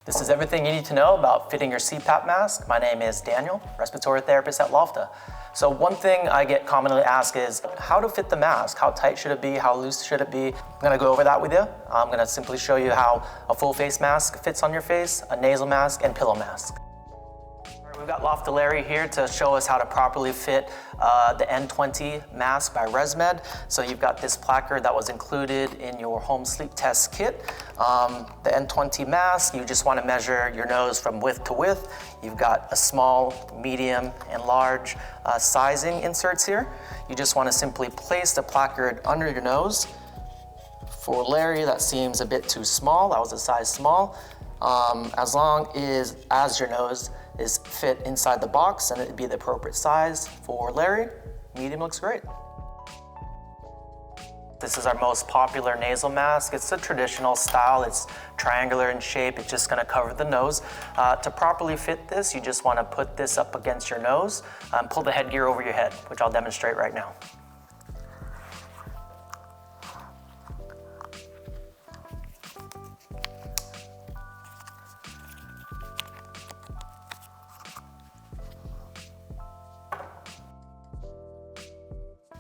This is everything you need to know about fitting your CPAP mask. My name is Daniel, respiratory therapist at Lofta. So one thing I get commonly asked is how to fit the mask. How tight should it be? How loose should it be? I'm gonna go over that with you. I'm gonna simply show you how a full face mask fits on your face, a nasal mask, and pillow mask. We've got Lofta Larry here to show us how to properly fit the N20 mask by ResMed. So you've got this placard that was included in your home sleep test kit. The N20 mask, you just want to measure your nose from width to width. You've got a small, medium, and large sizing inserts here. You just want to simply place the placard under your nose. For Larry, that seems a bit too small. That was a size small. As long as your nose is fit inside the box and it'd be the appropriate size for Larry, medium looks great. This is our most popular nasal mask. It's a traditional style. It's triangular in shape. It's just gonna cover the nose. To properly fit this, you just wanna put this up against your nose and pull the headgear over your head, which I'll demonstrate right now.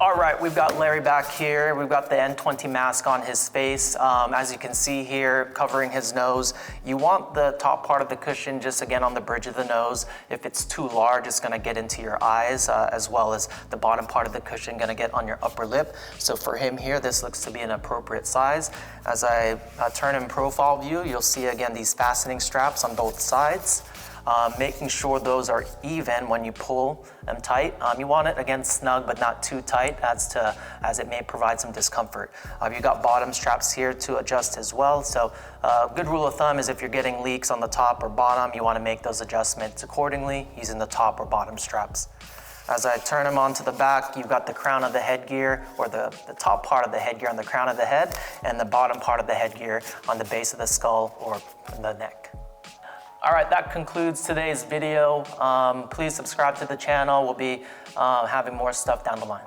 All right, we've got Larry back here. We've got the N20 mask on his face. As you can see here, covering his nose. You want the top part of the cushion just again on the bridge of the nose. If it's too large, it's gonna get into your eyes, as well as the bottom part of the cushion gonna get on your upper lip. So for him here, this looks to be an appropriate size. As I turn in profile view, you'll see again these fastening straps on both sides. Making sure those are even when you pull them tight. You want it again snug but not too tight as it may provide some discomfort. You've got bottom straps here to adjust as well. So good rule of thumb is if you're getting leaks on the top or bottom, you want to make those adjustments accordingly using the top or bottom straps. As I turn them onto the back, you've got the crown of the headgear, or the top part of the headgear on the crown of the head, and the bottom part of the headgear on the base of the skull or the neck. All right, that concludes today's video. Please subscribe to the channel. We'll be having more stuff down the line.